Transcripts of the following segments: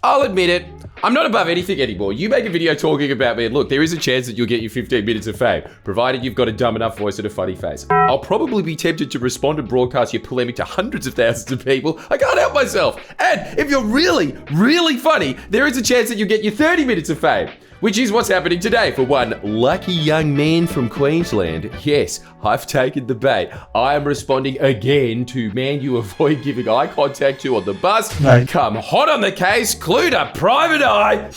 I'll admit it. I'm not above anything anymore. You make a video talking about me and look, there is a chance that you'll get your 15 minutes of fame, provided you've got a dumb enough voice and a funny face. I'll probably be tempted to respond and broadcast your polemic to hundreds of thousands of people. I can't help myself. And if you're really, really funny, there is a chance that you'll get your 30 minutes of fame. Which is what's happening today for one lucky young man from Queensland. Yes, I've taken the bait. I am responding again to man you avoid giving eye contact to on the bus. Mate. Come hot on the case, clued up private eye.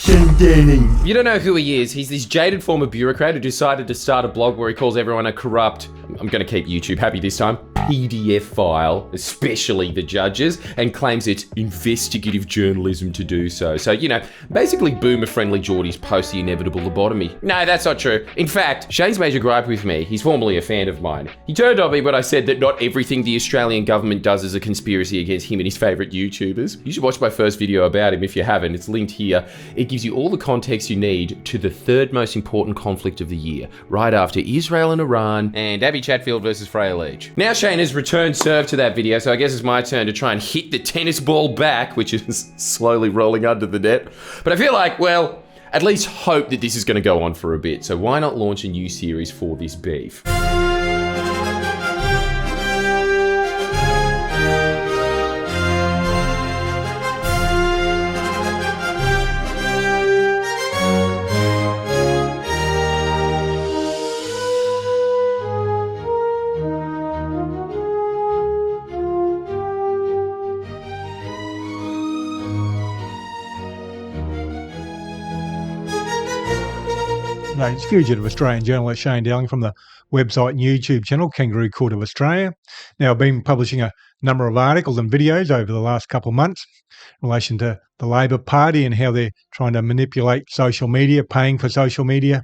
You don't know who he is. He's this jaded former bureaucrat who decided to start a blog where he calls everyone a corrupt, I'm going to keep YouTube happy this time, PDF file, especially the judges, and claims it's investigative journalism to do so. So, basically boomer-friendly Geordies post the inevitable lobotomy. No, that's not true. In fact, Shane's major gripe with me, he's formerly a fan of mine. He turned on me when I said that not everything the Australian government does is a conspiracy against him and his favourite YouTubers. You should watch my first video about him if you haven't. It's linked here. It gives you all the context you need to the third most important conflict of the year, right after Israel and Iran and Abby Chatfield versus Freya Leach. Now Shane has returned serve to that video, so I guess it's my turn to try and hit the tennis ball back, which is slowly rolling under the net. But I feel like, well, at least hope that this is going to go on for a bit, so why not launch a new series for this beef? It's fugitive Australian journalist Shane Dowling from the website and YouTube channel Kangaroo Court of Australia. Now, I've been publishing a number of articles and videos over the last couple of months in relation to the Labor Party and how they're trying to manipulate social media, paying for social media.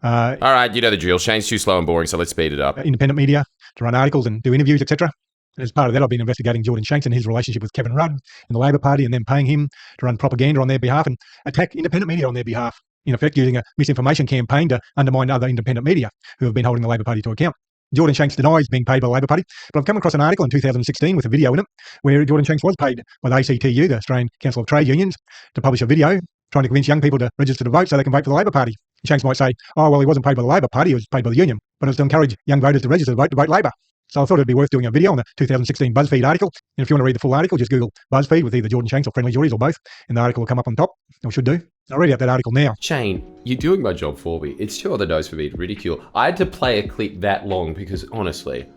All right, you know the drill. Shane's too slow and boring, so let's speed it up. Independent media to run articles and do interviews, etc. And as part of that, I've been investigating Jordan Shanks and his relationship with Kevin Rudd and the Labor Party, and then paying him to run propaganda on their behalf and attack independent media on their behalf. In effect, using a misinformation campaign to undermine other independent media who have been holding the Labor Party to account. Jordan Shanks denies being paid by the Labor Party, but I've come across an article in 2016 with a video in it where Jordan Shanks was paid by the ACTU, the Australian Council of Trade Unions, to publish a video trying to convince young people to register to vote so they can vote for the Labor Party. Shanks might say, oh, well, he wasn't paid by the Labor Party, he was paid by the union, but it was to encourage young voters to register to vote Labor. So I thought it'd be worth doing a video on the 2016 BuzzFeed article. And if you want to read the full article, just Google BuzzFeed with either Jordan Shanks or Friendly Geordies or both, and the article will come up on top, or should do. I'll read out that article now. Shane, you're doing my job for me. It's too on the nose for me to ridicule. I had to play a clip that long because, honestly,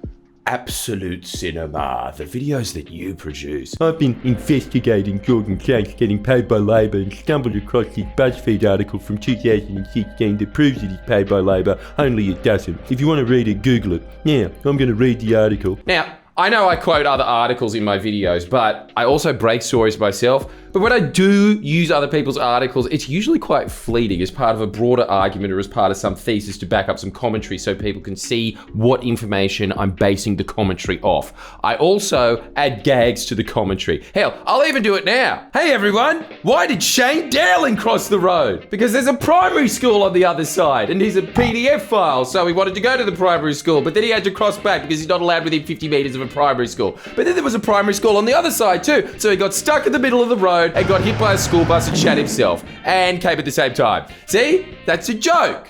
absolute cinema, the videos that you produce. I've been investigating Jordan Shanks getting paid by Labor and stumbled across this BuzzFeed article from 2016 that proves that he's paid by Labor, only it doesn't. If you want to read it, Google it. Now, I'm going to read the article. Now, I know I quote other articles in my videos, but I also break stories myself. But when I do use other people's articles, it's usually quite fleeting as part of a broader argument or as part of some thesis to back up some commentary so people can see what information I'm basing the commentary off. I also add gags to the commentary. Hell, I'll even do it now. Hey everyone, why did Shane Dowling cross the road? Because there's a primary school on the other side and he's a PDF file, so he wanted to go to the primary school, but then he had to cross back because he's not allowed within 50 metres of a primary school. But then there was a primary school on the other side too, so he got stuck in the middle of the road and got hit by a school bus and shat himself, and came at the same time. See? That's a joke.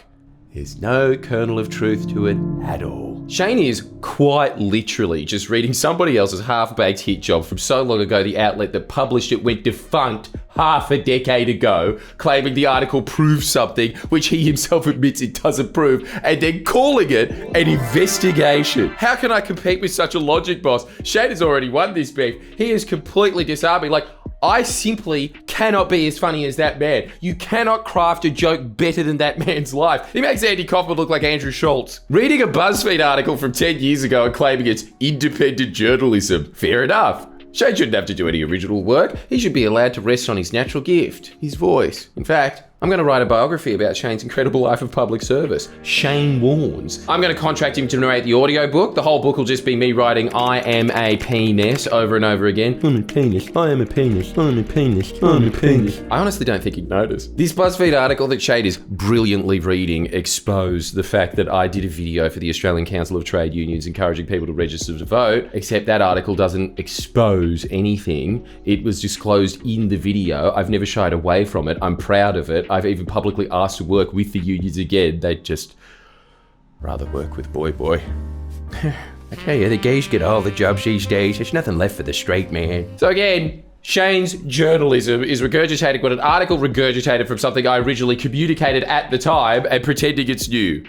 There's no kernel of truth to it at all. Shane is quite literally just reading somebody else's half-baked hit job from so long ago the outlet that published it went defunct half a decade ago, claiming the article proves something which he himself admits it doesn't prove, and then calling it an investigation. How can I compete with such a logic boss? Shane has already won this beef. He is completely disarming. Like, I simply cannot be as funny as that man. You cannot craft a joke better than that man's life. He makes Andy Kaufman look like Andrew Schultz. Reading a BuzzFeed article from 10 years ago and claiming it's independent journalism, fair enough. Shane shouldn't have to do any original work. He should be allowed to rest on his natural gift, his voice. In fact, I'm going to write a biography about Shane's incredible life of public service. Shane warns. I'm going to contract him to narrate the audiobook. The whole book will just be me writing I am a penis over and over again. I'm a penis. I am a penis. I'm a penis. I'm a penis. I honestly don't think he'd notice. This BuzzFeed article that Shane is brilliantly reading exposed the fact that I did a video for the Australian Council of Trade Unions encouraging people to register to vote, except that article doesn't expose anything. It was disclosed in the video. I've never shied away from it. I'm proud of it. I've even publicly asked to work with the unions again. They'd just rather work with Boy Boy. I tell you, the gays get all the jobs these days. There's nothing left for the straight man. So again, Shane's journalism is regurgitating what an article regurgitated from something I originally communicated at the time and pretending it's new.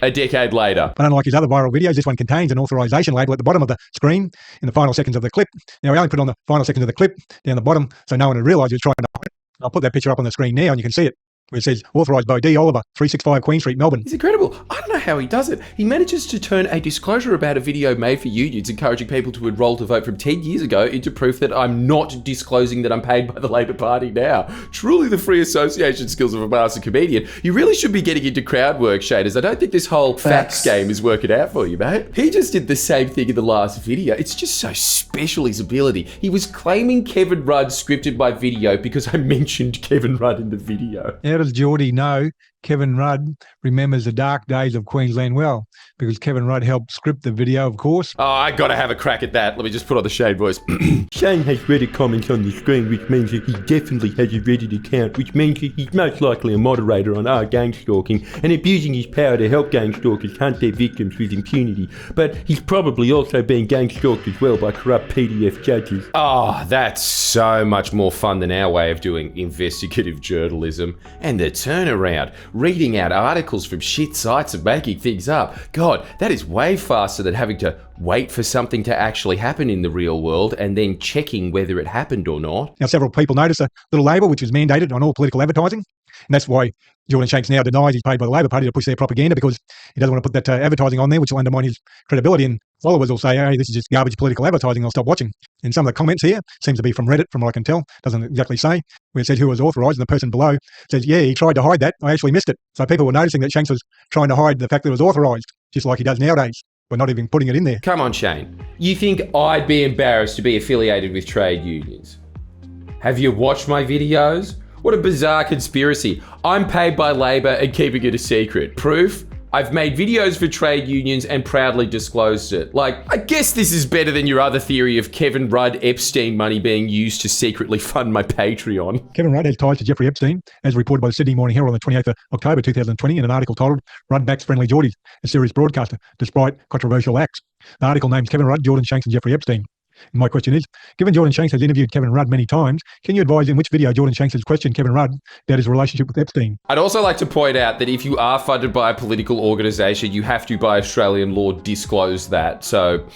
A decade later. But unlike his other viral videos, this one contains an authorization label at the bottom of the screen in the final seconds of the clip. Now, we only put it on the final seconds of the clip down the bottom so no one would realise he was trying to hide it. I'll put that picture up on the screen now and you can see it, where it says, authorised by D. Oliver, 365 Queen Street, Melbourne. He's incredible. I don't know how he does it. He manages to turn a disclosure about a video made for unions encouraging people to enrol to vote from 10 years ago into proof that I'm not disclosing that I'm paid by the Labor Party now. Truly the free association skills of a master comedian. You really should be getting into crowd work, Shaders. I don't think this whole facts game is working out for you, mate. He just did the same thing in the last video. It's just so special, his ability. He was claiming Kevin Rudd scripted my video because I mentioned Kevin Rudd in the video. How does Geordie know Kevin Rudd remembers the dark days of Queensland well? Because Kevin Rudd helped script the video, of course. Oh, I gotta have a crack at that. Let me just put on the Shane voice. Shane has Reddit comments on the screen, which means that he definitely has a Reddit account, which means that he's most likely a moderator on gang stalking and abusing his power to help gang stalkers hunt their victims with impunity. But he's probably also being gang stalked as well by corrupt PDF judges. Oh, that's so much more fun than our way of doing investigative journalism. And the turnaround, reading out articles from shit sites and making things up. God, that is way faster than having to wait for something to actually happen in the real world and then checking whether it happened or not. Now, several people noticed a little label which was mandated on all political advertising. And that's why Jordan Shanks now denies he's paid by the Labor Party to push their propaganda, because he doesn't want to put that advertising on there, which will undermine his credibility. And followers will say, hey, this is just garbage political advertising, I'll stop watching. And some of the comments here seems to be from Reddit, from what I can tell. Doesn't exactly say, where it says who was authorised, and the person below says, yeah, he tried to hide that. I actually missed it. So people were noticing that Shanks was trying to hide the fact that it was authorised, just like he does nowadays, but not even putting it in there. Come on, Shane. You think I'd be embarrassed to be affiliated with trade unions? Have you watched my videos? What a bizarre conspiracy. I'm paid by Labor and keeping it a secret. Proof? I've made videos for trade unions and proudly disclosed it. Like, I guess this is better than your other theory of Kevin Rudd Epstein money being used to secretly fund my Patreon. Kevin Rudd has ties to Jeffrey Epstein, as reported by the Sydney Morning Herald on the 28th of October 2020 in an article titled Rudd Backs Friendly Geordies, a serious broadcaster, despite controversial acts. The article names Kevin Rudd, Jordan Shanks and Jeffrey Epstein. And my question is, given Jordan Shanks has interviewed Kevin Rudd many times, can you advise in which video Jordan Shanks has questioned Kevin Rudd about his relationship with Epstein? I'd also like to point out that if you are funded by a political organisation, you have to, by Australian law, disclose that. So,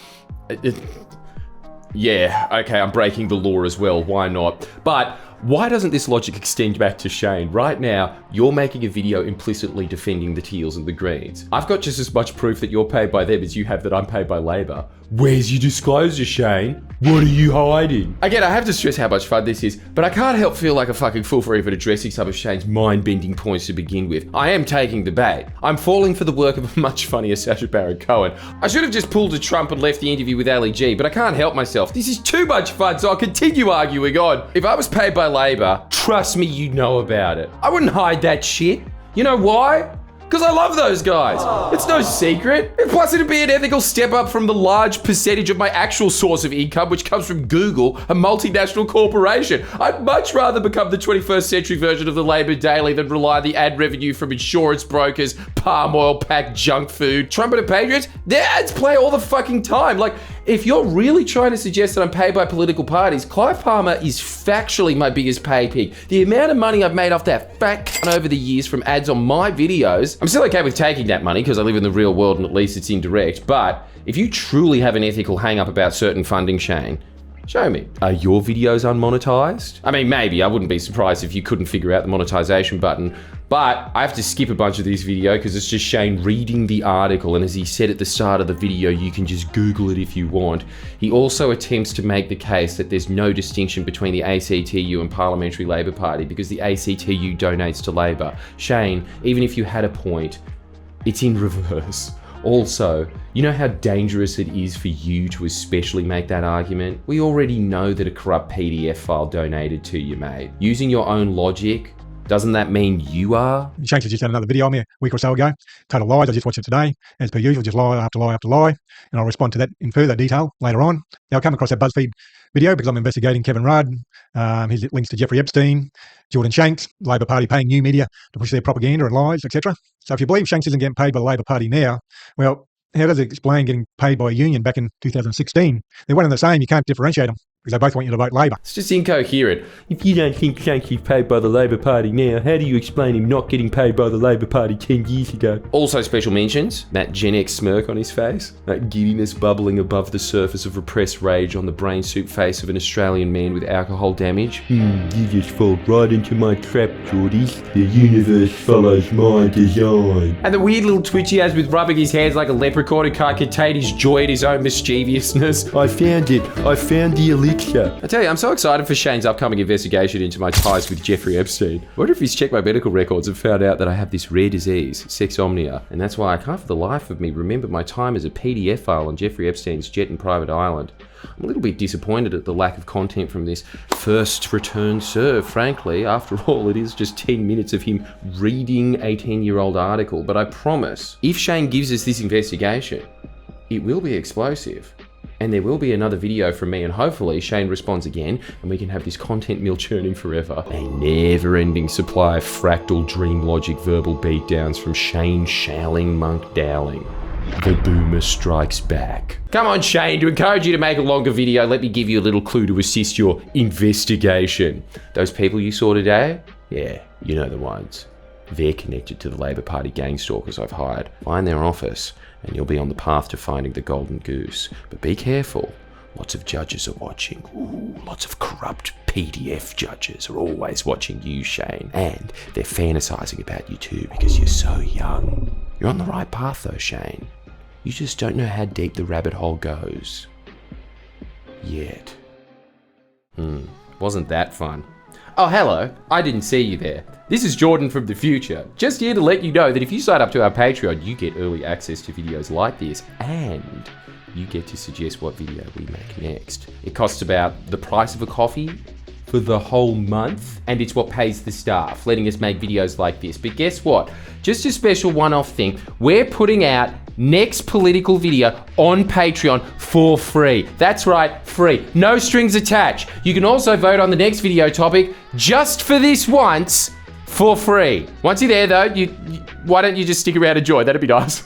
yeah, okay, I'm breaking the law as well. Why not? But why doesn't this logic extend back to Shane? Right now, you're making a video implicitly defending the Teals and the Greens. I've got just as much proof that you're paid by them as you have that I'm paid by Labor. Where's your disclosure, Shane? What are you hiding? Again, I have to stress how much fun this is, but I can't help feel like a fucking fool for even addressing some of Shane's mind-bending points to begin with. I am taking the bait. I'm falling for the work of a much funnier Sacha Baron Cohen. I should have just pulled a Trump and left the interview with Ali G, but I can't help myself. This is too much fun, so I'll continue arguing on. If I was paid by Labor, trust me, you know about it. I wouldn't hide that shit. You know why? Because I love those guys. It's no secret. And plus, it'd be an ethical step up from the large percentage of my actual source of income, which comes from Google, a multinational corporation. I'd much rather become the 21st century version of the Labor Daily than rely on the ad revenue from insurance brokers, palm oil packed junk food. Trump and Patriots, their ads play all the fucking time. Like, if you're really trying to suggest that I'm paid by political parties, Clive Palmer is factually my biggest pay pig. The amount of money I've made off that fat cunt over the years from ads on my videos, I'm still okay with taking that money because I live in the real world and at least it's indirect, but if you truly have an ethical hang-up about certain funding, Shane, Show me. Are your videos unmonetized? I mean, maybe. I wouldn't be surprised if you couldn't figure out the monetization button. But I have to skip a bunch of this video because it's just Shane reading the article. And as he said at the start of the video, you can just Google it if you want. He also attempts to make the case that there's no distinction between the ACTU and Parliamentary Labor Party because the ACTU donates to Labor. Shane, even if you had a point, it's in reverse. Also, you know how dangerous it is for you to especially make that argument? We already know that a corrupt PDF file donated to you, mate. Using your own logic, doesn't that mean you are? Shanks has just had another video on me a week or so ago. Total lies. I just watched it today. As per usual, just lie after lie after lie. And I'll respond to that in further detail later on. Now, I come across that BuzzFeed video because I'm investigating Kevin Rudd, his links to Jeffrey Epstein, Jordan Shanks, Labor Party paying new media to push their propaganda and lies, etc. So if you believe Shanks isn't getting paid by the Labor Party now, well, how does it explain getting paid by a union back in 2016? They're one and the same. You can't differentiate them because they both want you to vote Labor. It's just incoherent. If you don't think Shanks is paid by the Labor Party now, how do you explain him not getting paid by the Labor Party 10 years ago? Also special mentions, that Gen X smirk on his face, that giddiness bubbling above the surface of repressed rage on the brain soup face of an Australian man with alcohol damage. You just fall right into my trap, Geordies. The universe follows my design. And the weird little twitch he has with rubbing his hands like a leprechaun who can't contain his joy at his own mischievousness. I found it. I found the elixir. I tell you, I'm so excited for Shane's upcoming investigation into my ties with Jeffrey Epstein. I wonder if he's checked my medical records and found out that I have this rare disease, sexomnia, and that's why I can't for the life of me remember my time as a PDF file on Jeffrey Epstein's jet and private island. I'm a little bit disappointed at the lack of content from this first return serve, frankly. After all, it is just 10 minutes of him reading a 10-year-old article, but I promise, if Shane gives us this investigation, it will be explosive. And there will be another video from me, and hopefully Shane responds again and we can have this content mill churning forever. A never-ending supply of fractal dream logic verbal beatdowns from Shane Showling Monk Dowling. The boomer strikes back. Come on, Shane, to encourage you to make a longer video, let me give you a little clue to assist your investigation. Those people you saw today? Yeah, you know the ones. They're connected to the Labor Party gang stalkers I've hired. Find their office and you'll be on the path to finding the golden goose. But be careful. Lots of judges are watching. Ooh, lots of corrupt PDF judges are always watching you, Shane. And they're fantasizing about you too because you're so young. You're on the right path though, Shane. You just don't know how deep the rabbit hole goes. Yet. Wasn't that fun? Oh, hello. I didn't see you there. This is Jordan from the future. Just here to let you know that if you sign up to our Patreon, you get early access to videos like this and you get to suggest what video we make next. It costs about the price of a coffee for the whole month, and it's what pays the staff, letting us make videos like this. But guess what? Just a special one-off thing. We're putting out next political video on Patreon for free. That's right, free. No strings attached. You can also vote on the next video topic just for this once for free. Once you're there though, why don't you just stick around and enjoy? That'd be nice.